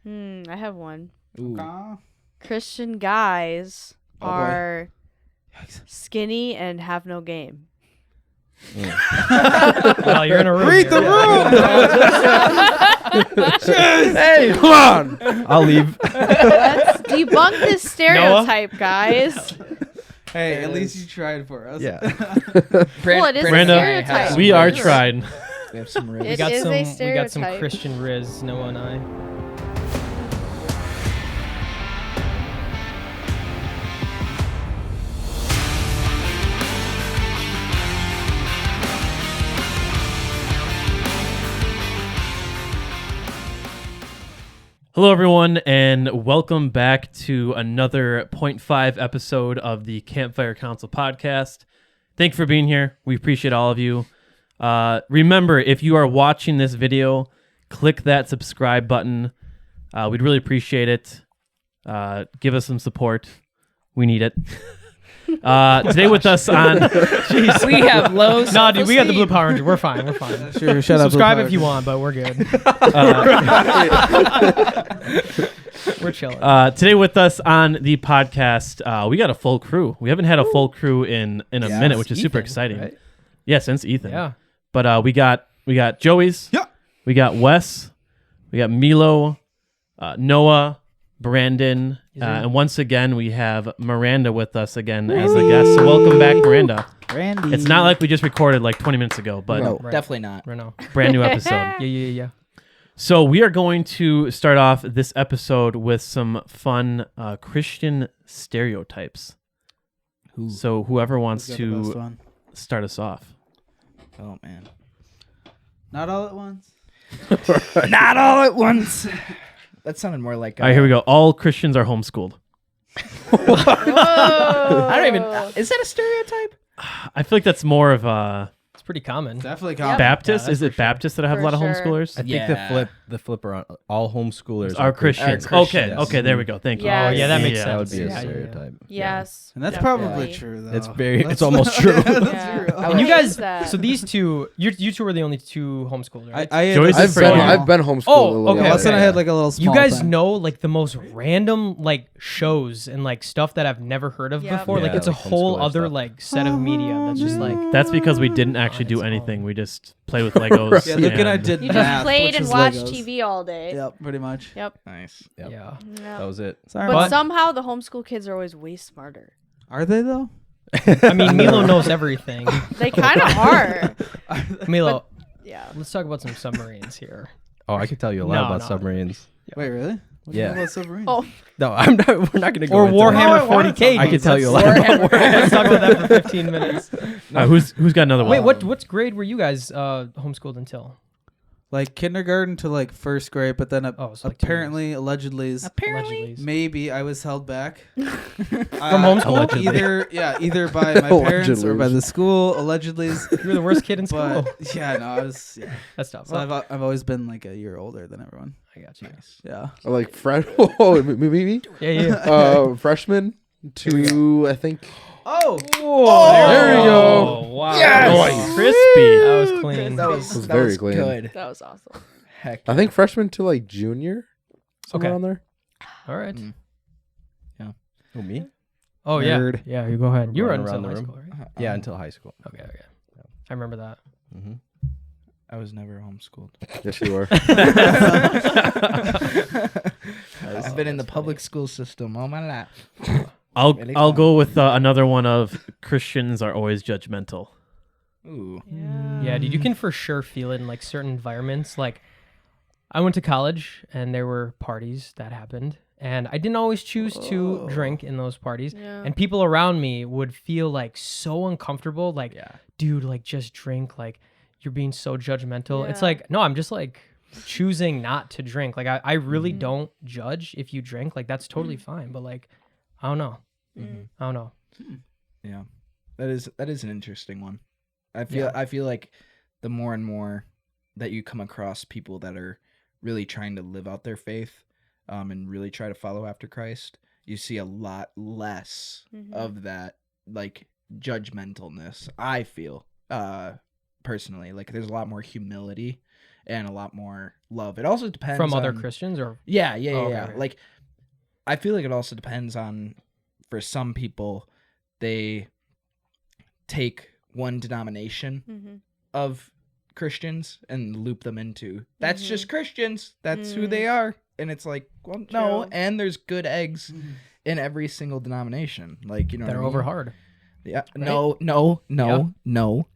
I have one. Ooh. Christian guys are skinny and have no game. Well, you're in a room. Read the room. Hey, come on. I'll leave. Let's debunk this stereotype, guys. Hey, at least you tried for us. Yeah. Well, it is a Miranda, stereotype. we are tried. We have some riz. It We got is some. a We got some stereotype. Christian Riz, Noah and I. Hello, everyone, and welcome back to another 0.5 episode of the Campfire Council podcast. Thank you for being here. We appreciate all of you. Remember, if you are watching this video, click that subscribe button. We'd really appreciate it. Give us some support. We need it. Today with us on... Jeez. We have low No, dude, we got the Blue Power Ranger. We're fine. We're fine. Sure, shut up. Subscribe if you want, but we're good. We're chilling. Today with us on the podcast, we got a full crew. We haven't had a full crew in a minute, which is super exciting. Right? Yeah, since Ethan. Yeah. But we got Joey's. Yeah. We got Wes. We got Milo, Noah, Brandon, and once again we have Miranda with us again as a guest. So welcome back, Miranda. Randy. It's not like we just recorded like 20 minutes ago, but No. Right. Definitely not. brand new episode. Yeah. So we are going to start off this episode with some fun Christian stereotypes. So whoever wants to start us off. Oh man. Not all at once. Not all at once. That sounded more like. All right, here we go. All Christians are homeschooled. I don't even. Is that a stereotype? I feel like that's more of It's pretty common. Definitely Yep. common. Baptist. that's Is it for sure. Baptist that have a For lot of sure. homeschoolers? I think Yeah. the flip around. All homeschoolers Are Christians. Are Christians. Okay, there we go. Thank you. Yes. Oh yeah, that makes Yeah. sense. That would be a Yeah. stereotype. Yes. And that's definitely. probably true, though. It's very. That's- It's almost true. That's Yeah. real. And you Why guys. is that? So these two, you two were the only two homeschooled, right? Joey's I've for been. you. I've been homeschooled. Oh, a little okay, bit. Less than I okay. had like a little small You guys thing. know like the most random like shows and like stuff that I've never heard of Yep. before. Like Yeah, it's a like whole homeschooler other stuff. like set of media that's just like. That's because we didn't actually do its anything. own. We just play with Legos. Yeah, look at I and- did You math, just played which and is watched Legos. TV all day. Yep, pretty much. Yep. Nice. Yep. Yeah. Yep. That was it. Sorry. But But- somehow the homeschool kids are always way smarter. Are they though? I mean, Milo knows everything. They kind of are. Milo, Yeah. let's talk about some submarines here. Oh, I could tell you a lot No, about no. submarines. Wait, really? What do you Yeah. know about submarines? Oh, No, I'm not. We're not gonna go. Or into Warhammer I wanna 40K. I could dudes. tell you a lot. Let's talk about that for 15 minutes. Who's got another Wait, one? what grade were you guys homeschooled until? Like kindergarten to like first grade, but then Oh, so like 2 apparently, allegedly, Allegedly. maybe I was held back from homeschool? either by my parents or by the school. Allegedly, You were the worst kid in school. but yeah, no, I was. Yeah. That's tough. So I've always been like a year older than everyone. I got you. Yeah. Like oh, me. Yeah. Freshman to I think. Oh, There you go. Oh, wow. Yes! Crispy. That was clean. That was very clean. good. that was awesome. Heck. I think freshman to like junior. Somewhere Okay. on there. All right. Oh, me? Oh, yeah. Nerd. Yeah, you go ahead. You were Running until around the high room. school, right? Yeah, until high school. Okay. I remember that. Mm-hmm. I was never homeschooled. Yes, you were. I've been in the public school system all my life. I'll Really I'll fun. go with another one of Christians are always judgmental. Ooh. Yeah. Yeah, dude, you can for sure feel it in like certain environments. Like, I went to college and there were parties that happened, and I didn't always choose to drink in those parties. Yeah. And people around me would feel like so uncomfortable. Like, Yeah. dude, like just drink. Like, you're being so judgmental. It's Yeah. like, no, I'm just like choosing not to drink. Like, I really don't judge if you drink. Like, that's totally fine. But like, I don't know. I don't know. Yeah, that is an interesting one. I feel like the more and more that you come across people that are really trying to live out their faith, and really try to follow after Christ, you see a lot less of that like judgmentalness. I feel personally like there's a lot more humility and a lot more love. It also depends From other on- Christians or Yeah. Oh, okay, okay. Like, I feel like it also depends on, for some people, they take one denomination Mm-hmm. of Christians and loop them into that's Mhm. just Christians. That's who they are. And it's like, well, no. True. And there's good eggs in every single denomination. Like, you know, that what are I mean? over hard Yeah. No.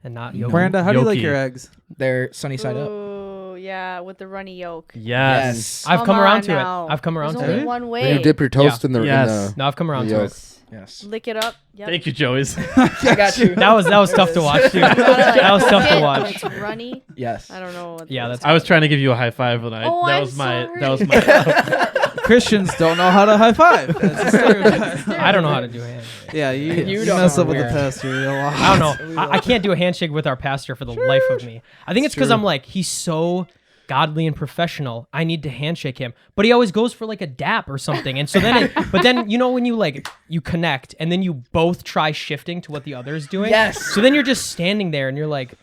and not yolk. Miranda, how do you like Yolky. your eggs? They're sunny side up. Ooh, yeah, with the runny yolk. Yes. I've Come come around on to now. it. I've come around There's to only it. one Then way. you dip your toast in the Yes. No, I've come around to Yolk. it. Yes. Lick it up. Yep. Thank you, Joey's. I got you. That was tough to watch too. That was tough to When watch. it's runny. Yes. I don't know. What Yeah, those that's- I was trying to give you a high five when Oh, that I'm was my sorry. that was my Christians don't know how to high five. That's a stereotype. I don't know how to do a handshake. Yeah, you You don't mess know up with the where. pastor a lot. I don't know. I can't do a handshake with our pastor for the life of me. I think it's because true. I'm like, he's so godly and professional. I need to handshake him. But he always goes for like a dap or something. And so then, but then, you know, when you like, you connect and then you both try shifting to what the other is doing. Yes. So then you're just standing there and you're like,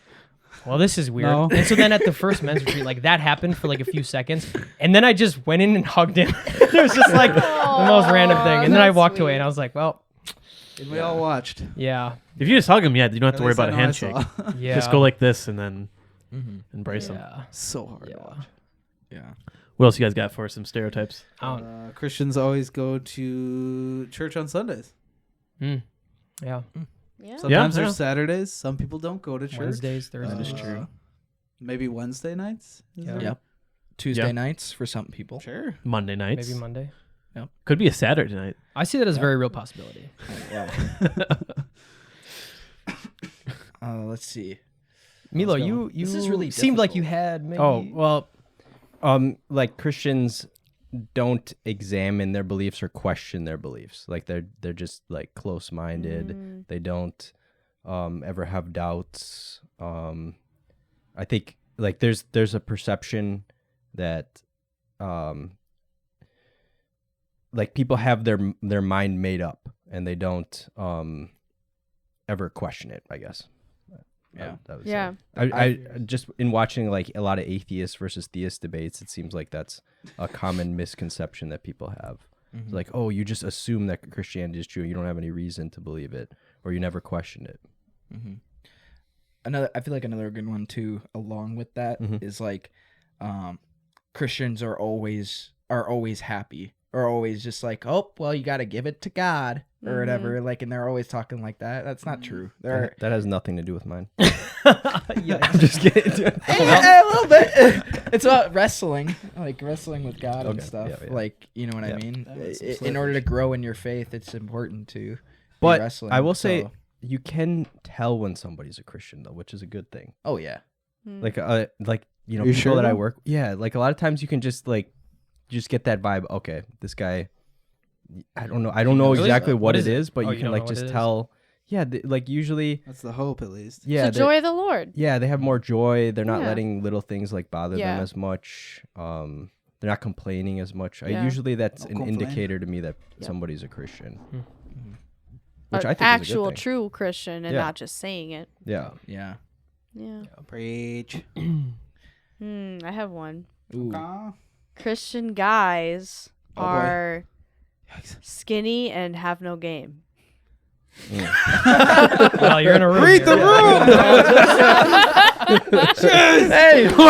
well, this is weird. No. And so then at the first men's retreat, like that happened for like a few seconds. And then I just went in and hugged him. It was just like the most random thing. And then I that's walked away sweet. and I was like, well, And we all watched. yeah. If you just hug him, yeah, you don't have At to worry least I about a know I handshake. saw. Yeah. Just go like this and then Mm-hmm. embrace him. Yeah. So hard to Yeah. watch. Yeah. What else you guys got for some stereotypes? I don't Christians always go to church on Sundays. Yeah. Yeah. Sometimes Yeah. there's Saturdays. Some people don't go to church. Wednesdays, Thursdays. That is true. Maybe Wednesday nights. Is Yeah. there? Yep. Tuesday Yeah. nights for some people. Sure. Monday nights. Maybe Monday. Could be a Saturday night. I see that as a very real possibility. Wow. Let's see. Milo, go. you This is really seemed like you difficult. had maybe. Oh, well, like Christians don't examine their beliefs or question their beliefs. Like they're just like close-minded. They don't ever have doubts. I think like there's a perception that like people have their mind made up and they don't ever question it, I guess. Yeah. I would say. Yeah. I just in watching like a lot of atheist versus theist debates, it seems like that's a common misconception that people have. It's like, oh, you just assume that Christianity is true. You don't have any reason to believe it, or you never question it. I feel like another good one too, along with that, is like, Christians are always happy, or always just like, oh, well, you got to give it to God or whatever. Like, and they're always talking like that. That's not true. They're That has nothing to do with mine. yeah. I'm just kidding. a little bit. It's about wrestling, like wrestling with God and Okay, stuff. yeah, yeah. Like, you know what I Yeah. mean? That was some In order to grow in your faith, it's important to be But wrestling. I will say so- you can tell when somebody's a Christian though, which is a good thing. oh yeah, Like you know, You people sure that I though? work, yeah, like a lot of times you can just get that vibe. Okay, this guy, I don't know Really? exactly What what is it it? is, but Oh, you you can don't like know what just it is? tell. Yeah, like usually, That's the hope, at least. yeah, it's the joy of the Lord. yeah, they have more joy. They're not Yeah. letting little things like bother Yeah. them as much. They're not complaining as much. Yeah. Usually that's Don't an complain. indicator to me that Yep. somebody's a Christian, An which I think actual is a good thing. true Christian and Yeah. not just saying it. Yeah. yeah. Yeah. Preach. I have one. Ooh. Christian guys Oh, boy. are Yikes. skinny and have no game. Well, you're in a room. Read the room. Hey, Come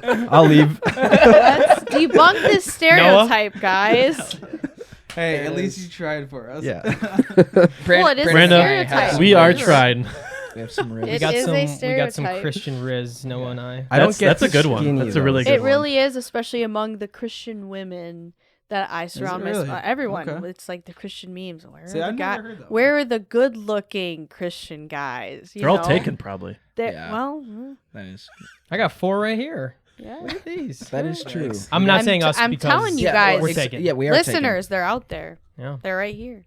on. I'll leave. Let's debunk this stereotype, guys. Hey, at least you tried for us. Yeah. Well, it is a Miranda, stereotype. we are trying. We have some It really We got is some. a We got some stereotype. Christian Riz. Noah and I. I don't get That's a good one. skinny, That's a though. really good It one. really is, especially among the Christian women that I surround myself. really? Everyone. Okay. It's like the Christian memes. Where See, are I've the never heard that one. Where are the good-looking Christian guys? You They're all know? taken, probably. Yeah. Well, That is I got 4 right here. yeah. Look at these. that is true. Thanks. I'm not I'm saying t- us I'm because telling you yeah, guys. we're taken. Yeah, we are Listeners, they're out there. Yeah. They're right here.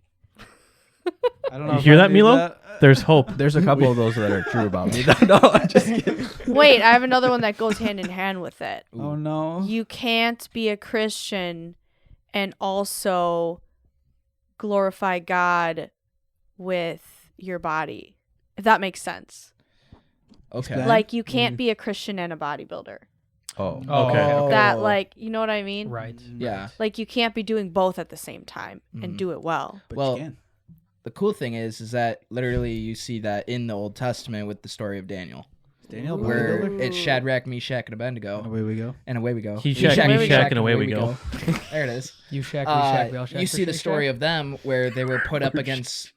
I don't know. You if hear I that, do Milo? that. There's hope. There's a couple of those that are true about me. No, I'm just kidding. Wait, I have another one that goes hand in hand with it. Oh no. You can't be a Christian and also glorify God with your body, if that makes sense. Okay. Explain. Like, you can't be a Christian and a bodybuilder. Oh. Okay. That like, you know what I mean? Right. Yeah. Like you can't be doing both at the same time and do it well. But Well, you can. the cool thing is that literally you see that in the Old Testament with the story of Daniel, Daniel, where bodybuilder? it's Shadrach, Meshach, and And Abednego, away we go. and away we go. Meshach, Meshach, and away we go. There it is. You shack, we shack, we all shack. You see the story of them where they were put up against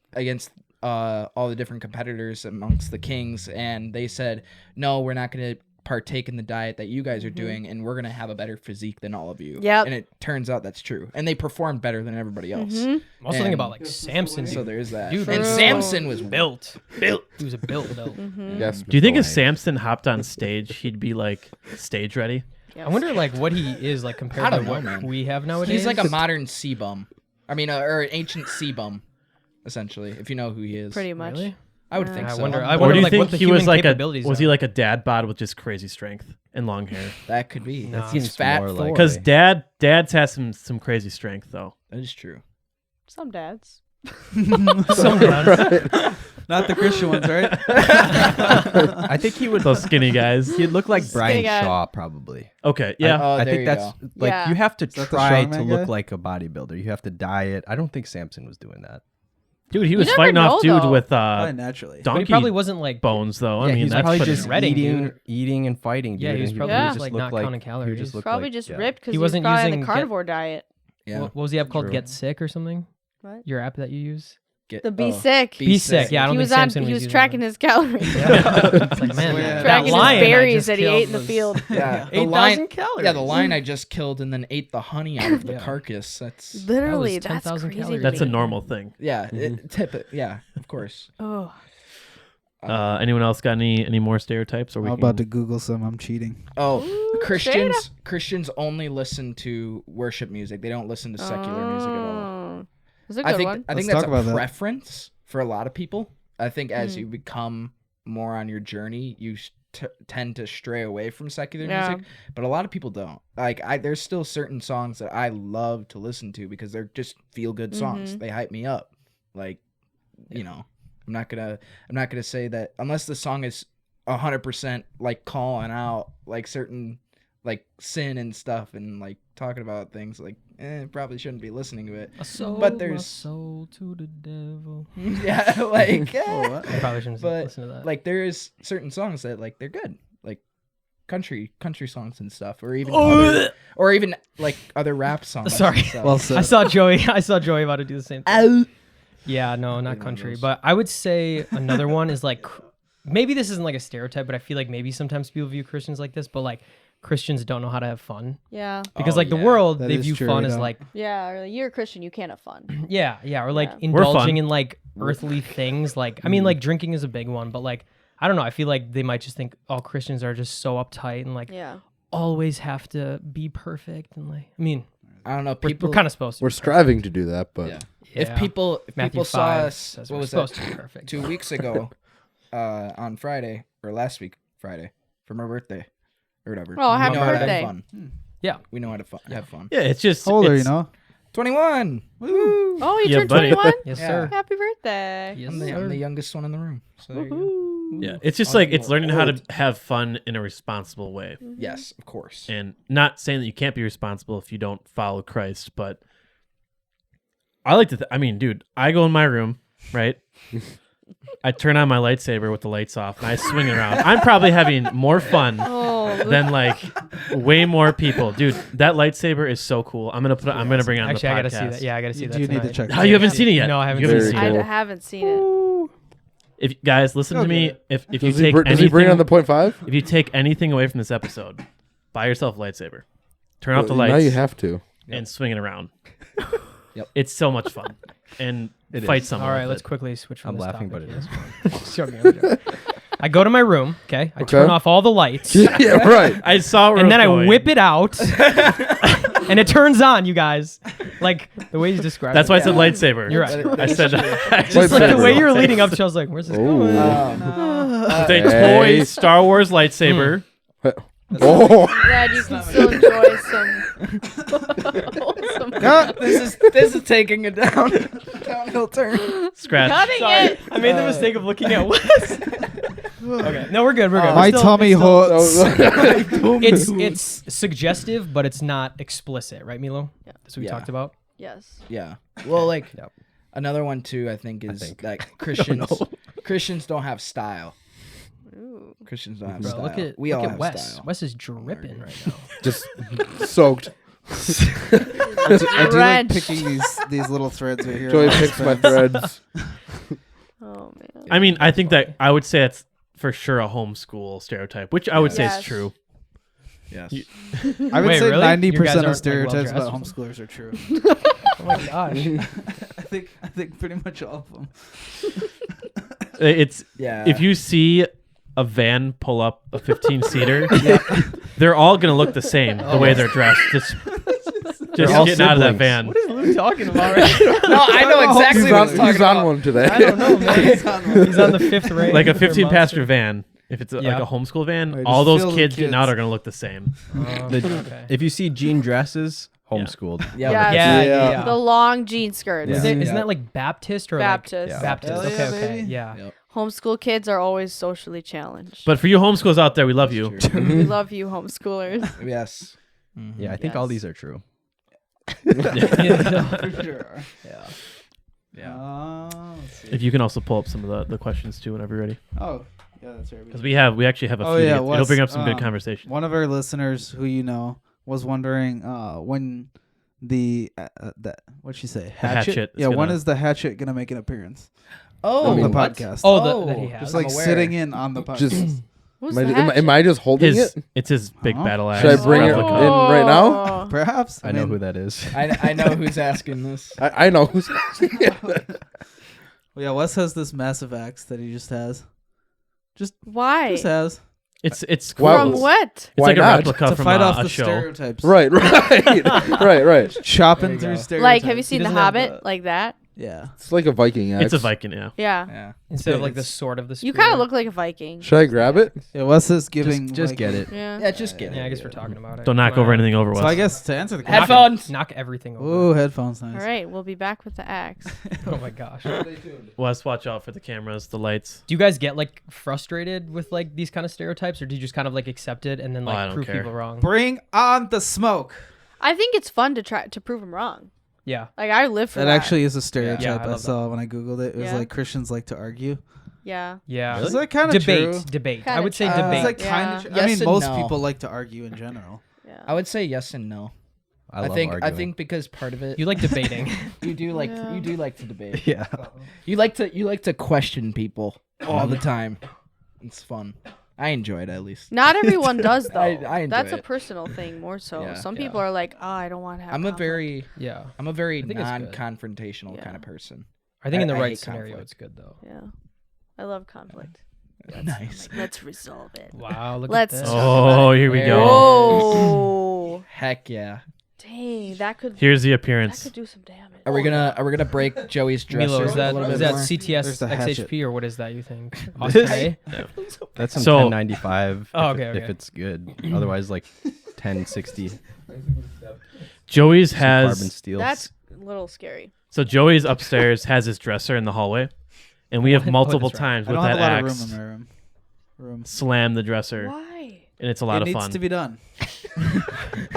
all the different competitors amongst the kings, and they said, "No, we're not going to partake in the diet that you guys are doing, and we're going to have a better physique than all of you." Yep. And it turns out that's true, and they performed better than everybody else. I'm also thinking And about like Samson. So there's that. Dude, and True. Samson was built. He was a built. Yes. Do you think if Mr. Lang. Samson hopped on stage, he'd be like stage ready? I wonder like what he is like I compared to don't know, what man. we have nowadays. He's like a modern sea bum. I mean, or an ancient sea bum, essentially. If you know who he is, Pretty much. Really? I would think I so. wonder- Or wonder, do you like, think what the he was human like capabilities was he are. like a dad bod with just crazy strength and long hair? That could be. No. He's Seems fat more like- Thor. Because dads has some crazy strength though. That is true. Some dads. Not the Christian ones, right? I think he would. Those skinny guys. He'd look like Brian Skinny guy. Shaw, probably. Okay, yeah. Oh, I there think you that's go. like Yeah. you have to that the try to strongman look guy? like a bodybuilder. You have to diet. I don't think Samson was doing that. Dude, he was never fighting off know, dudes though. with Probably naturally. But he donkey probably wasn't like bones though. I Yeah, mean, he's that's probably pretty just shredding, eating and fighting. Dude, Yeah, he was and probably Yeah. just like looked not counting he calories. just looked Probably like- just yeah. ripped because He he was wasn't probably on using the get- carnivore diet. Yeah. What was he have called? True. Get Sick or something? What? Your app that you use? Get, The Be oh, Sick. Be Sick. Yeah, I don't He think was on. Samson He was using tracking that. his calories. It's like, man, Yeah. that Tracking his lion I berries just that he killed ate in the was- field. Yeah, the 8,000 lion. calories. Yeah, the lion I just killed and then ate the honey out of the Yeah. carcass. That's Literally, That was that's 10,000 crazy. calories. to That's a me. normal thing. yeah. Yeah, of course. Oh, Anyone else got any more stereotypes? Or we I'm can- about to Google some. I'm cheating. Oh, Ooh, Christians only listen to worship music. They don't listen to secular music at all. Oh. That's a I good think one. I think Let's that's talk a about that. preference for a lot of people. I think as you become more on your journey, you tend to stray away from secular Yeah. music, but a lot of people don't. Like there's still certain songs that I love to listen to because they're just feel good songs. They hype me up. Like, you know, I'm not gonna say that unless the song is 100% like calling out like certain like sin and stuff and like talking about things like probably shouldn't be listening to it. But there's soul to the devil. yeah, like what? I probably shouldn't But, listen to that. like there is certain songs that like they're good, like country songs and stuff, or even like other rap songs. Sorry. and stuff. Well said. I saw Joey about to do the same thing. Yeah, no, not One of country. those. But I would say another one is like maybe this isn't like a stereotype, but I feel like maybe sometimes people view Christians like this, but like Christians don't know how to have fun. Yeah. Because Oh, like the yeah. world, That they is view true, fun we as don't. like Yeah. Or like, you're a Christian, you can't have fun. yeah, or like Yeah. We're fun. indulging in like earthly things. Like I mean like drinking is a big one, but like I don't know, I feel like they might just think all Christians are just so uptight and like Yeah. always have to be perfect and like I mean I don't know. we're People kind of supposed to We're be striving to do that, but yeah. Yeah. If people Matthew saw 5 us, says what we're was supposed that? to be perfect. 2 weeks ago, on Friday or last week Friday for my birthday or whatever. Oh, we happy know how to have birthday. fun. Yeah. We know how to have fun. Yeah, it's just How old are you it's- now? 21. Woo! Oh, you Yeah, turned buddy. 21? Yes, Yeah. sir. Happy birthday. Yes, I'm sir. the youngest one in the room. So there you Woohoo. Yeah, it's just All like you it's learning how to old. have fun in a responsible way, go. Yes, of course. and not saying that you can't be responsible if you don't follow Christ. But I like to. I mean, dude, I go in my room, right? I turn on my lightsaber with the lights off, and I swing it around. I'm probably having more fun Oh, than like way more people, dude. That lightsaber is so cool. I'm gonna bring it on Actually, the podcast. I gotta see that. Yeah, I gotta see You that. do need to tonight. check Oh, you haven't seen it yet? No, I haven't You seen Very it. I cool. haven't seen it. If guys listen to me, if you does he, take does he bring anything, on the 0.5? if you take anything away from this episode, buy yourself a lightsaber, turn off the lights, Now you have to. and swing it around. Yep. It's so much fun, and It fight is. someone. All right, with let's it. quickly switch from I'm this laughing, topic but it here. is. Joking, I'm joking. I go to my room, okay? I Okay. turn off all the lights, Yeah, right. I saw, where and then it I was going. whip it out, and it turns on, you guys. Like, the way you described That's it. why I said lightsaber. You're right. I said I just Just like said the way you were lightsaber. leading up to, I was like, where's this Ooh. going? It's a Hey. toy Star Wars lightsaber. Oh, Glad you can still enjoy some. This is taking a downhill turn. Scratch. Cutting it. I made the mistake of looking at Wes. Okay. No, we're good. We're good. My We're still- tummy it's still- hurts. It's suggestive, but it's not explicit, right, Milo? Yeah. That's what we Yeah. talked about. Yes. Yeah. Well, like Yep. another one too. I think is think. that Christians don't have style. Ooh. Christians don't have Bro, style. look at we all have Wes. style. Wes is dripping right now. Just soaked. I do like Drenched. picking these little threads right here. Joey on picks my fence. threads. Oh man. I mean, I think that I would say it's for sure a homeschool stereotype, which I would say Yes. is true. Yes. I would Wait, say really? 90% Your guys of aren't, like, stereotypes about well-dressed homeschoolers are true. Oh my gosh. I think pretty much all of them. It's Yeah. if you see a van pull up a 15-seater, they're all gonna look the same the way they're dressed. Just all getting out of that siblings. van. What is Lou talking about right now? No, I know exactly He's what on, he's talking he's on about. one today. I don't know, man. He's on the 5th range. Like a for 15-passenger Monster. van. If it's like Yeah. a homeschool van, Right, all just those filled with kids getting out kids. are gonna look the same. Okay. If you see jean dresses, homeschooled. Yeah. Yeah. Yeah, Yeah. yeah. The long jean skirts. Yeah. Isn't Yeah. that like Baptist or Baptist. like Yeah. Baptist? Hell Okay, yeah, okay, baby. yeah. Yep. Homeschool kids are always socially challenged. But for you homeschools out there, we love you. True. we love you, homeschoolers. Yes. Yeah, I think all Yes. these are true. For sure. Yeah. Yeah. Let's see. If you can also pull up some of the questions too whenever you're ready, Oh, yeah, that's right. because we actually have a few. Oh, yeah, It'll Wes, bring up some good conversation. One of our listeners who you know was wondering when the what'd she say? hatchet is Yeah, when gonna- is the hatchet gonna make an appearance Oh, on the what? podcast? Oh, that he has. just I'm like aware. sitting in on the podcast. Just Who's am the I, hatchet? am I just holding it? It's his big Huh? battle axe. Should I bring it replica. in right now? Oh. Perhaps I know mean, who that is. I know who's asking this. I know who's. Well, yeah, Wes has this massive axe that he just has. Why? Just has It's Wow. From what? It's Why like a not? replica to from fight off a the show. stereotypes. right. Right. Chopping There you through go. stereotypes. Like, have you seen He The doesn't have Hobbit? Like that? Yeah. It's like a Viking axe. It's a Viking, yeah. Yeah. Yeah. Instead of like the It's- sword of the You spear. kind of look like a Viking. Should I grab it? Yeah, Wes is giving. Just like, get it. Yeah. Yeah, just get Yeah, I it. guess we're talking about it. Don't knock over anything over. So Wes. I guess to answer the question. Headphones. Knock everything over. Ooh, headphones, nice. All right, we'll be back with the axe. Oh my gosh. Wes, watch out for the cameras, the lights. Do you guys get like frustrated with like these kind of stereotypes, or do you just kind of like accept it and then I like don't prove care. people wrong? Bring on the smoke. I think it's fun to try to prove them wrong. Yeah. Like I live for That that. actually is a stereotype Yeah, I I love saw when I googled it. It was Yeah. like Christians like to argue. Yeah. Yeah. Is that kind of Debate. true? Debate. I Kinda would say true. debate. It's like Yeah. kind of. I Yes mean, and most no. people like to argue in general. Yeah. I would say yes and no. I love think arguing. I think because part of it You like debating. you do like Yeah. you do like to debate. Yeah. You like to question people all the time. It's fun. I enjoy it at least. Not everyone does though. I enjoy That's a it. personal thing more so. Yeah. Some Yeah. people are like, "Oh, I don't want to have." I'm a conflict." very Yeah. I'm a very I think it's good. non-confrontational Yeah. kind of person. I think in the I right hate scenario, conflict. it's good though. Yeah. I love conflict. Nice. Like, let's resolve it. Wow. Look Let's at this. Oh, here we There go. it Oh, Heck yeah. dang! That could Here's the that appearance. could do some damage. Are we gonna break Joey's dresser Milo, is a that little is bit that more? CTS There's the hatchet. XHP or what is that? You think? Austin A? That's some So- 1095 Oh, if, okay, if okay. it's good. Otherwise, like 1060 Joey's some carbon has steel. That's a little scary. so Joey's upstairs has his dresser in the hallway, and we have Oh, multiple that's right. times I with don't have that a lot of axe room in my room. slam the dresser, Why? and it's a lot it of needs fun. to be done.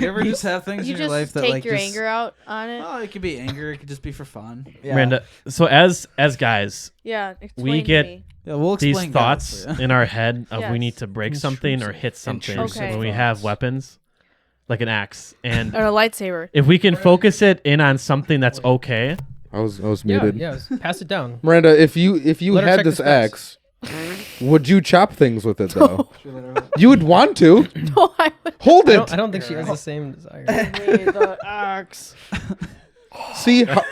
You ever just have things You in your just life that take like your just, anger out on it. Oh, it could be anger. It could just be for fun. Yeah. Miranda, so as guys, Yeah. Explain to get me. Yeah, we'll these explain thoughts guys for you. in our head of we Yes. need to break something or hit something Intrusive Okay. when we have thoughts. weapons, like an axe, and Or a lightsaber. if we can focus it in on something that's okay, I was Yeah. muted. Yeah. Pass it down. Miranda, if you Let her had check this the specs. axe, would you chop things with it though? You would want to No, I would. hold I it. don't think she has the same desire. The axe. See, how,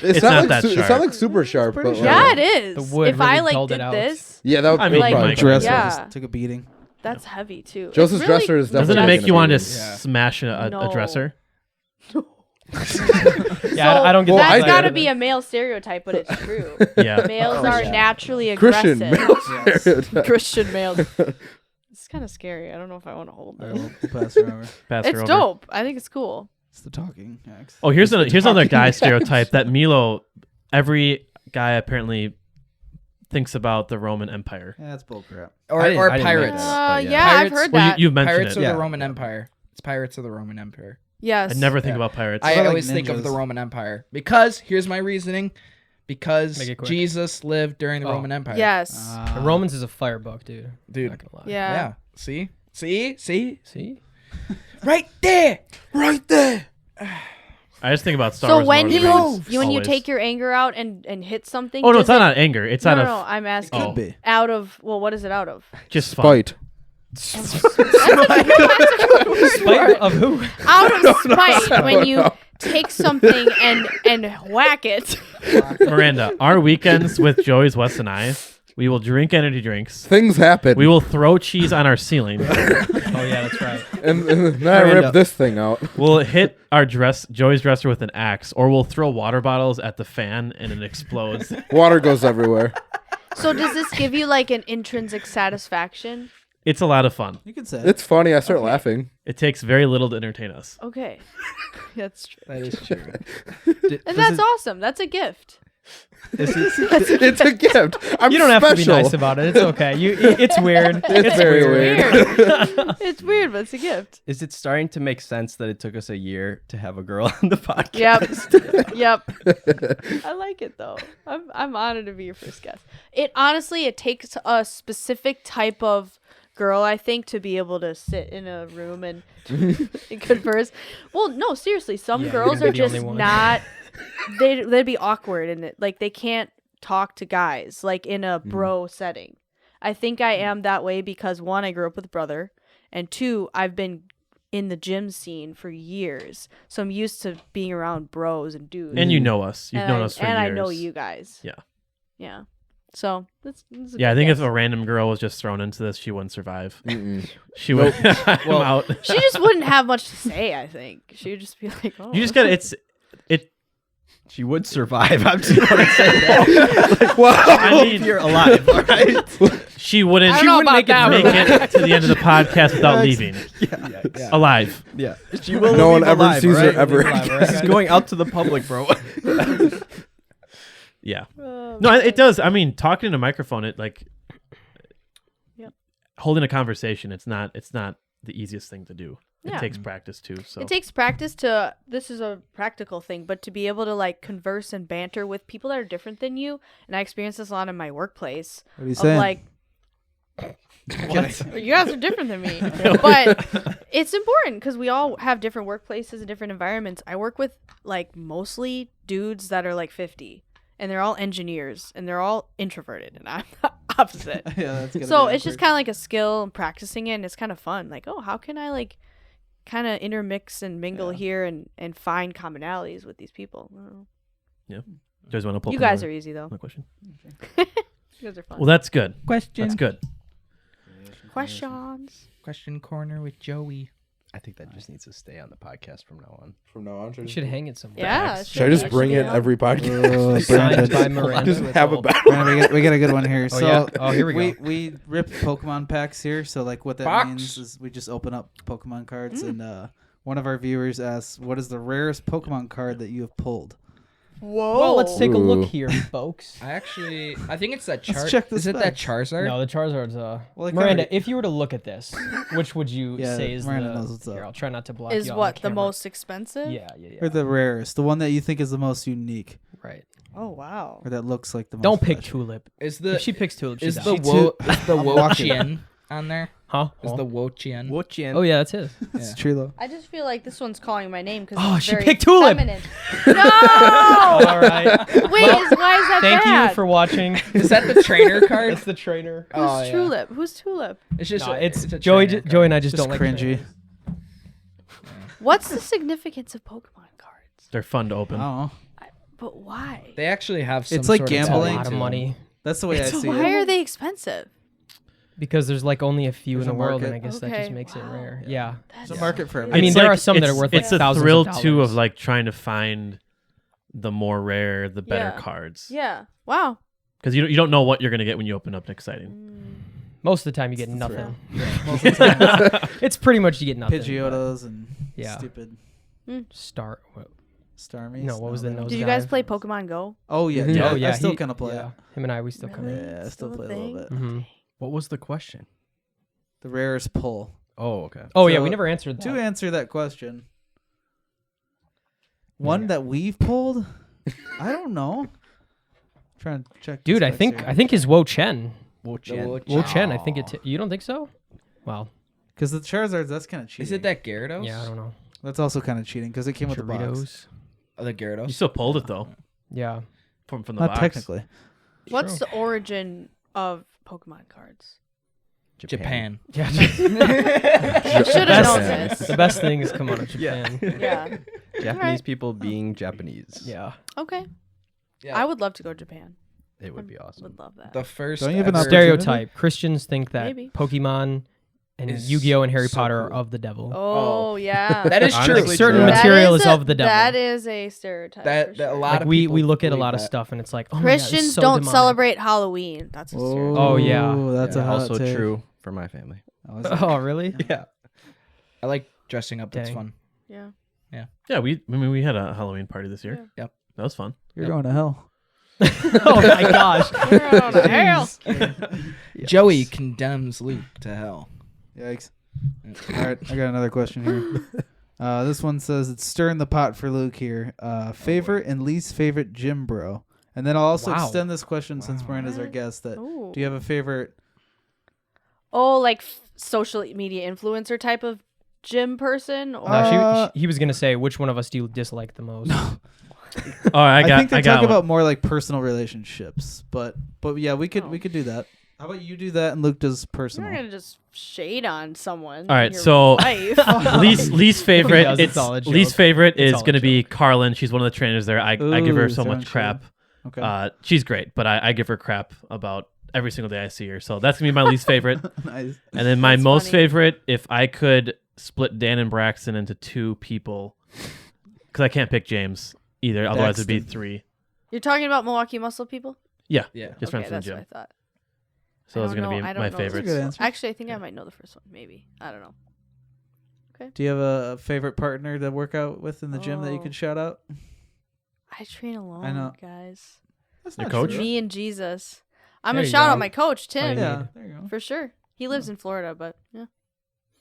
It's not like that It's sharp. not like super sharp, but like, Yeah, it is. The wood If I really like dulled it did out. this, yeah, that would I be mean, probably Mike- Dresser Yeah. just took a beating. that's heavy too. Joseph's It's really- dresser is doesn't it definitely make gonna you be want to good. Yeah. smash a No. dresser? Yeah, I don't get Well, that. That's I got to did. be a male stereotype, but it's true. Yeah. Males are naturally aggressive. Christian male stereotype. Christian males. It's kind of scary. I don't know if I want to hold All right, this. we'll pass her over. Pass her It's over. dope. I think it's cool. It's the talking axe. Oh, here's another talking guy axe. stereotype that Milo. Every guy apparently thinks about the Roman Empire. Yeah, that's bullcrap. Or I didn't make pirates. that. Yeah, I've heard Well, that. you've mentioned Pirates it. of Yeah. the Roman Empire. It's Pirates of the Roman Empire. Yes. I never think Yeah. about pirates. I about, like, always think of the ninjas? Roman Empire because here's my reasosoning. Because Make it quick. Jesus lived during the Oh. Roman Empire. Yes. The Romans is a fire book, dude. Dude. Not gonna lie. Yeah. Yeah. See? See? Right there. Right there. I just think about Star So Wars. when Lord of you the Rings, when you always. take your anger out and hit something. Oh no, does it's not it- out of anger. It's No, out no, of no, I'm asking. Oh. Could be. Out of what is it out of? just fun. Spite. Spite of who? Out of spite when you take something and whack it. Miranda, our weekends with Joey's, Wes, and I, we will drink energy drinks. Things happen. We will throw cheese on our ceiling. Oh yeah, that's right. and then I Miranda. rip this thing out. We'll hit our Joey's dresser with an axe, or we'll throw water bottles at the fan and it explodes. Water goes everywhere. So does this give you like an intrinsic satisfaction? It's a lot of fun. You can say it. It's funny. I start laughing. It takes very little to entertain us. Okay. That's true. That is true. And that's awesome. That's a gift. It's a gift. I'm You don't have to be special. nice about it. It's okay. It's weird. It's very weird. It's weird, but it's a gift. Is it starting to make sense that it took us a year to have a girl on the podcast? Yep. I like it though. I'm honored to be your first guest. It takes a specific type of girl, I think, to be able to sit in a room and converse. Well, no, seriously, some Yeah, girls you're are gonna be the just only one. not. They'd be awkward in it. Like they can't talk to guys like in a bro setting. I think I am that way because one, I grew up with a brother, and two, I've been in the gym scene for years, so I'm used to being around bros and dudes. And you know us. You've And known I- us for and years. I know you guys. Yeah. Yeah. So that's a Yeah, I good think guess. if a random girl was just thrown into this, she wouldn't survive. Mm-mm. She would. I'm out. she just wouldn't have much to say. I think she would just be like, "Oh, You just gotta. She would survive. I'm just going to say that. I mean, You're alive, all right? she wouldn't. I She don't know wouldn't about make that. it to the end of the podcast without leaving Yeah. alive. Yeah. She will No one leave ever alive, sees her all right? ever Leave alive, all right? She's going out to the public, bro. Yeah. Oh, No, man. it does. I mean, talking in a microphone, it like Yep. holding a conversation. It's not the easiest thing to do. Yeah. It takes practice too. So It takes practice to. This is a practical thing, but to be able to like converse and banter with people that are different than you, and I experience this a lot in my workplace. What are you Of saying? like, you guys are different than me, but it's important because we all have different workplaces and different environments. I work with like mostly dudes that are like 50, and they're all engineers, and they're all introverted, and I'm the opposite. Yeah, that's So it's just kind of like a skill and practicing it, and it's kind of fun. Like, oh, how can I like kind of intermix and mingle here and find commonalities with these people? I don't know. you guys want to pull? You guys are easy though. No question. You guys are fun. Well, that's good. Question. That's good. Questions. Question corner with Joey. I think that just needs to stay on the podcast from now on. From now on, You should hang it somewhere. Yeah. should I just bring it actually, every podcast? Signed by Miranda. Just with have a all- battle. we got a good one here. Oh, So yeah? Oh, here we go. We rip Pokemon packs here. So like what that Box. means is we just open up Pokemon cards, and one of our viewers asks, "What is the rarest Pokemon card that you have pulled?" Whoa. Well, let's take a look Ooh. here, folks. I think it's that Let's check the Is it that specs. Charizard? No, the Charizard's Well, it Miranda, covered- if you were to look at this, which would you Yeah, say is Miranda the knows what's up. Here, I'll try not to block Is you on what the camera. most expensive? Yeah. Or the rarest, the one that you think is the most unique, Right. Oh wow. or that looks like the most. Don't pick special. Tulip. Is If the she picks Tulip, she's is out. the I'm walking. Wo-Chien on there? Huh? Is Oh. the Wo-Chien? Wochien. Oh yeah, that's his. It's true though. I just feel like this one's calling my name because Oh, it's she very picked Tulip. feminine. No. All right. Wait, why is that Thank bad? you for watching. Is that the trainer card? That's the trainer. Who's Oh, yeah. Tulip? Who's Tulip? It's just No, a, it's a Joey. trainer Joey and card. I just Just don't like cringy. trainers. What's the significance of Pokemon cards? They're fun to open. Oh, But why? They actually have some It's like sort of It's a gambling. value lot of to money them. that's the way I see Why it. are they expensive? because there's like only a few There's in the a world, and market. I guess that Okay, just makes it wow. rare. Yeah. That's There's a market for weird. everything. I mean, It's there like- are some that are it's- worth, like, It's a thousands of thrill too of dollars. like trying to find the more rare, the better Yeah. cards. Yeah. Wow. Because you don't know what you're gonna get when you open up an exciting. Most of the time, you get It's the nothing. Most of the time, It's pretty much you get nothing. Pidgeotos and Yeah. stupid. Start. Starmies. No, what was the they don't. nose Did you guys dive? play Pokemon Go? Oh yeah, Mhm. yeah. Oh yeah, I still he- kind of play yeah. it. Him and I, we still come in. Yeah, I still Still a play a little thing? bit. Mhm. What was the question? The rarest pull. Oh, okay. Oh yeah, So, we never answered that. To answer that question, one that we've pulled, I don't know. Trying to check. Dude, the I specs think here. I think his Wo Chen. Wo Wo Chen. I think it. You don't think so? Wow. because the Charizards, that's kind of cheating. Is it that Gyarados? Yeah, I don't know. That's also kind of cheating because it came with the box. Doritos. Oh, the Gyarados. You still pulled it though Yeah. from the Not box. technically. What's the origin of Pokemon cards? Japan. Yeah. I should have known this. The best things come out of Japan. Yeah. Japanese Alright. people being Japanese. Yeah. Okay. Yeah. I would love to go to Japan. It would be awesome. Would love that. The first. Don't you have an ever- Stereotype. Christians think that Maybe. Pokemon and Is Yu-Gi-Oh and Harry so Potter are cool. of the devil. Oh, yeah. That is Honestly, true. Like certain true. That material is a- of the devil. That is a stereotype. That- for that a sure. lot Like of we people look at a believe lot of that. stuff and it's like, oh my God, it's Christians so don't demonic. celebrate Halloween. That's a stereotype. Oh, yeah. that's a hot also take. true for my family. Oh, is it? Oh really? Yeah. I like dressing up. It's Dang. fun. Yeah. Yeah, we had a Halloween party this year. Yeah. Yep. That was fun. You're going to hell. Oh my gosh. We're going to hell. Joey condemns Luke to hell. Yikes. All right, I got another question here. This one says it's stirring the pot for Luke here. Favorite and least favorite gym bro. And then I'll also Wow. extend this question since Miranda's our guest. That Ooh. do you have a favorite? Oh, like social media influencer type of gym person? Or No, he was gonna say which one of us do you dislike the most? Oh, I think they got talk one. about more like personal relationships, but yeah, we could do that. How about you do that and Luke does you're personal? not gonna just shade on someone. All right, your so- wife. least favorite. does, it's all a joke. Least favorite It's is all a going to be joke. Carlin. She's one of the trainers there. I give her Ooh, so Sarah much Shea. crap. Okay. She's great, but I give her crap about every single day I see her. So that's gonna be my least favorite. Nice. And then my That's most funny. favorite, if I could split Dan and Braxton into two people, because I can't pick James either. Otherwise, it'd be Braxton. 3. You're talking about Milwaukee Muscle people? Yeah. Just Okay, friends from the that's gym. what I thought. So I those are don't gonna be know- I don't my know. favorites. Good answer. Actually, I think I might know the first one. Maybe. I don't know. Do you have a favorite partner to work out with in the gym that you Oh. could shout out? I train alone, know. guys. That's Your not coach? true. Me and Jesus. I'm There gonna you shout go. out my coach, Tim. Yeah, there you go. For sure. He lives in Florida, but yeah.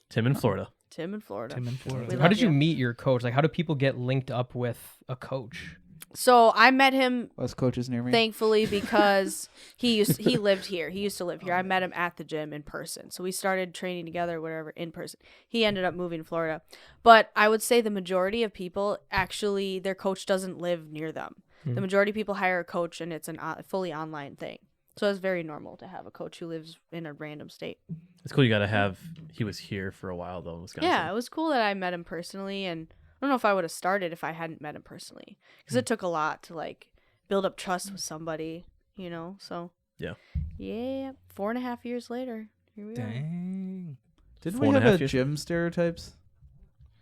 Tim in Florida. Tim in Florida. Tim in Florida. We How love did you you. meet your coach? Like, how do people get linked up with a coach? So I met him Less coaches near me. thankfully because he lived here. He used to live here. I met him at the gym in person. So we started training together, whatever, in person. He ended up moving to Florida. But I would say the majority of people actually their coach doesn't live near them. The majority of people hire a coach and it's a fully online thing. So it's very normal to have a coach who lives in a random state. It's cool. You got to have. He was here for a while though in Wisconsin. Yeah, it was cool that I met him personally, and I don't know if I would have started if I hadn't met him personally, because it took a lot to like build up trust with somebody, you know. So Yeah. 4.5 years later, here we are. Dang. Didn't 4.5 we have a years? gym stereotypes?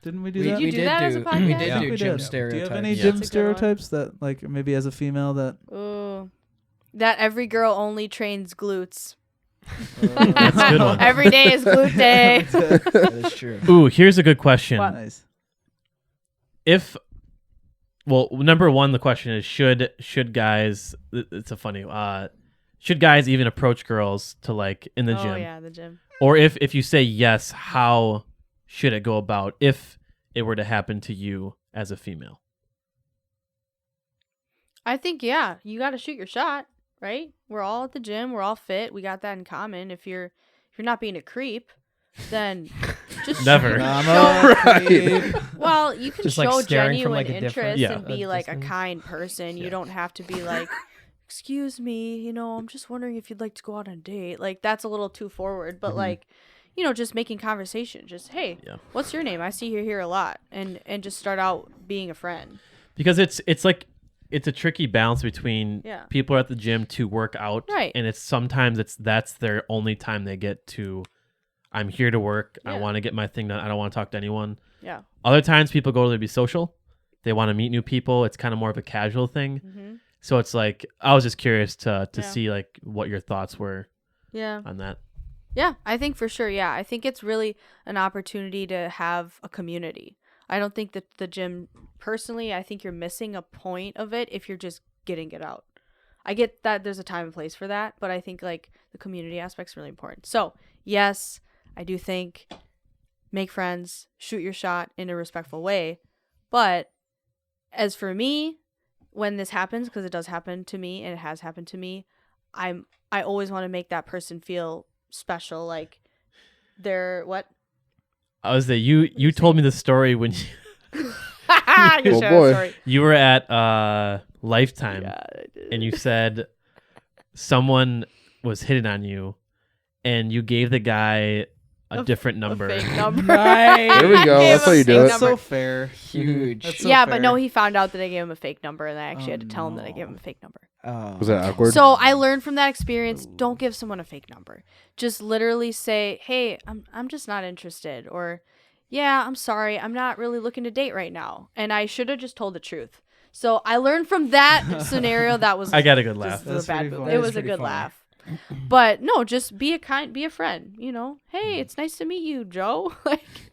Didn't we do Did that? you do that as a We podcast? did Yeah. do We gym did. stereotypes. Do you have any Yeah. gym That's a good one. stereotypes that, like, maybe as a female that? Ooh, that every girl only trains glutes. That's a good one. Every day is glute day. That is true. Ooh, here's a good question. What? Nice. Number one, the question is should guys? It's a funny. Should guys even approach girls to like in the Oh gym? yeah, the gym. Or if you say yes, how should it go about if it were to happen to you as a female? I think you got to shoot your shot, right? We're all at the gym. We're all fit. We got that in common. If you're not being a creep, then just Never. Well, you can Just, like, show staring from, genuine like, a different- interest Yeah. and be like a distance. kind person. You don't have to be like, "Excuse me, I'm just wondering if you'd like to go out on a date." Like that's a little too forward, but like, just making conversation. Just, "Hey, Yeah. what's your name? I see you're here a lot." And just start out being a friend. Because it's like it's a tricky balance between Yeah. people are at the gym to work out, Right. and that's their only time they get to. I'm here to work. I Yeah. want to get my thing done. I don't want to talk to anyone. Yeah. Other times people go to be social. They want to meet new people. It's kind of more of a casual thing. Mm-hmm. So it's like I was just curious to Yeah. see like what your thoughts were Yeah. on that. Yeah, I think for sure. Yeah, I think it's really an opportunity to have a community. I don't think that the gym, personally, I think you're missing a point of it if you're just getting it out. I get that there's a time and place for that, but I think like the community aspect's really important. So yes, I do think make friends, shoot your shot in a respectful way. But as for me, when this happens, because it does happen to me and it has happened to me, I always want to make that person feel special, like they're what? I was there. You told me the story when Oh, boy. you were at Lifetime, Yeah, I did. and you said someone was hitting on you, and you gave the guy a different number. A fake number. Nice. There we go. Gave That's how him you a do fake it. That's so number. fair. Huge. That's so Yeah, fair. but no, he found out that I gave him a fake number, and I actually had to Oh, tell him that I gave no. him a fake number. Was that awkward? So I learned from that experience, don't give someone a fake number. Just literally say, hey, I'm just not interested. Or, yeah, I'm sorry, I'm not really looking to date right now. And I should have just told the truth. So I learned from that scenario. That was I got a good laugh. just the That's bad pretty move. funny. It That was is a pretty good funny. laugh. But no, just be a friend, you know. Hey, it's nice to meet you, Joe.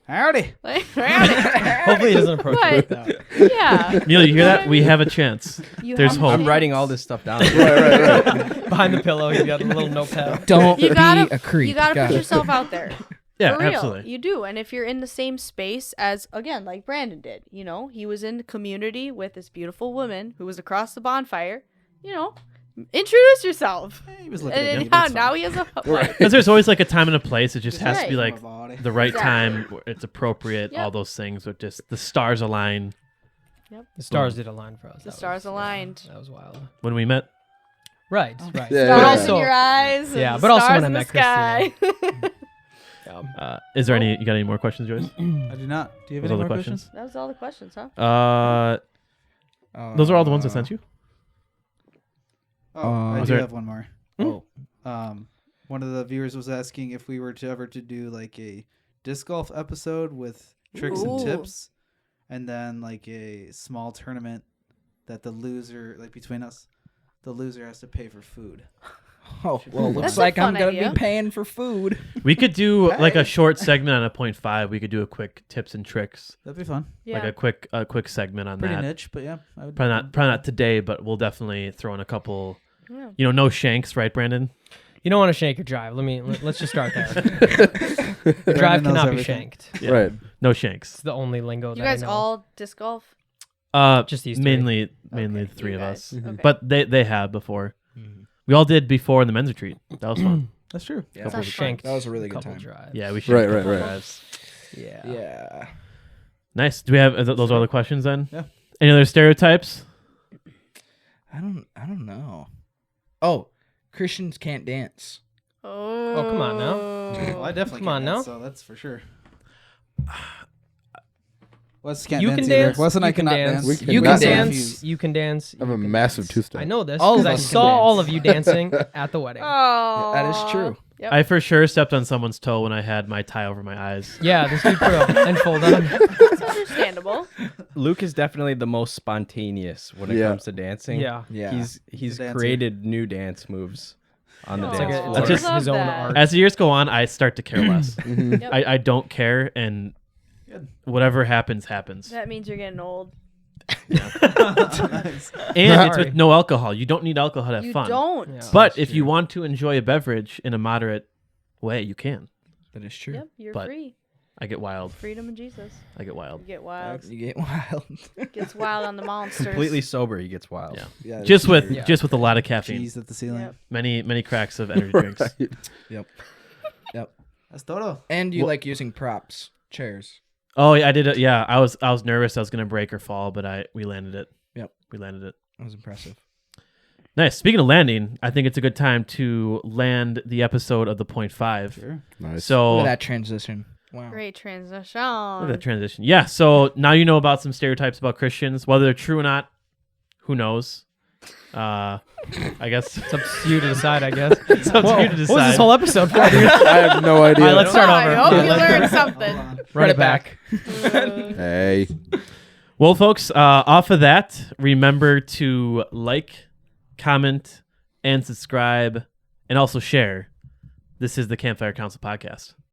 Howdy. Hopefully he doesn't approach you like But- that. Yeah. Neil, you hear that? We have a chance. You There's have hope. a I'm writing chance. all this stuff down. right. Behind the pillow, you got a little notepad. Don't You be gotta, a creep. you gotta Got put it. yourself out there. Yeah, For real, absolutely. you do. And if you're in the same space as, again, like Brandon did, you know, he was in the community with this beautiful woman who was across the bonfire, you know, introduce yourself. He was looking at And me, now, but it's now fine. he has a Because there's always like a time and a place. It just has to be Right. like My body. the right Exactly. time. Where it's appropriate. Yep. All those things. With just the stars align. The stars did align for us. The That stars was, aligned. That was wild. When we met. Right, right. Yeah, But yeah. Stars also, in your eyes. and yeah, the but also stars when I in the met sky. Is there any? You got any more questions, Joyce? I do not. Do you have Those any all more the questions? That was all the questions, huh? Those are all the ones I sent you. Oh, I Was do there- have one more. Oh, One of the viewers was asking if we were to ever to do like a disc golf episode with tricks and Ooh. tips, and then like a small tournament that the loser, like between us, the loser has to pay for food. oh well, looks That's a like I'm fun gonna idea. be paying for food. We could do like a short segment on a 0.5. We could do a quick tips and tricks, That'd be fun. Yeah. like a quick segment on Pretty that. niche, but yeah, I would Probably not today, but we'll definitely throw in a couple. Yeah. You know, no shanks, right, Brandon? you don't want to shank or drive. Let's just start there. Drive Brandon knows cannot be everything. shanked. Yeah. Right. No shanks. It's the only lingo You that guys I know. all disc golf? Just these three. mainly Okay, the three you of guys. us, Okay. but they have before. We all did before in the men's retreat. That was fun. That's true. Yeah, Sounds Couple fun. shanked. that was a really good couple time. drives. Yeah, we should. Right, right, right. Drives. Yeah. Yeah. Nice. Do we have those are all the questions then? Yeah. Any other stereotypes? I don't know. Oh, Christians can't dance. Oh, come on now. Well, I definitely Come on can now. dance, so that's for sure. Wes can't You dance can either. dance. Wes and I you can cannot dance. dance. We can You can dance. dance. You can dance. I have you a can massive dance. tooth dance. I know this All because of I us can saw all dance. of you dancing at the wedding. Oh, That is true. Yep. I for sure stepped on someone's toe when I had my tie over my eyes. Yeah, this dude put a and fold on. It's understandable. Luke is definitely the most spontaneous when it Yeah. comes to dancing. Yeah. Yeah. He's a dancer. created new dance moves on the Aw. It's like dance a, floor. it's Just- like his own Love that. art. As the years go on, I start to care less. Yep. I don't care, and Good. whatever happens, happens. That means you're getting old. Nice. And it's Sorry. with no alcohol. You don't need alcohol to have You fun. don't. Yeah. But if you want to enjoy a beverage in a moderate way, you can. That is true. Yep, you're But- free. I get wild. Freedom in Jesus. I get wild. You get wild. You get wild. Gets wild on the monsters. Completely sober, he gets wild. Yeah. Yeah, that's Just with true. Yeah. just with a lot of caffeine. Cheese at the ceiling. Yep. Many cracks of energy drinks. Yep. That's todo. And you Wha- like using props, chairs. Oh, yeah, I did it. Yeah, I was nervous I was gonna break or fall, but we landed it. Yep. We landed it. That was impressive. Nice. Speaking of landing, I think it's a good time to land the episode of the 0.5. Sure. Nice. So Look at that transition. Wow. Great transition. look at that transition. Yeah. So now you know about some stereotypes about Christians, whether they're true or not. Who knows? I guess It's up to you to decide, I guess. it's up to Whoa, you to what was decide. this whole episode for, dude? I have no idea. All right, let's start I over. hope Yeah, you let's- learned Hold something. on. Run it back. Hey. Well, folks, off of that, remember to like, comment, and subscribe, and also share. This is the Campfire Council podcast.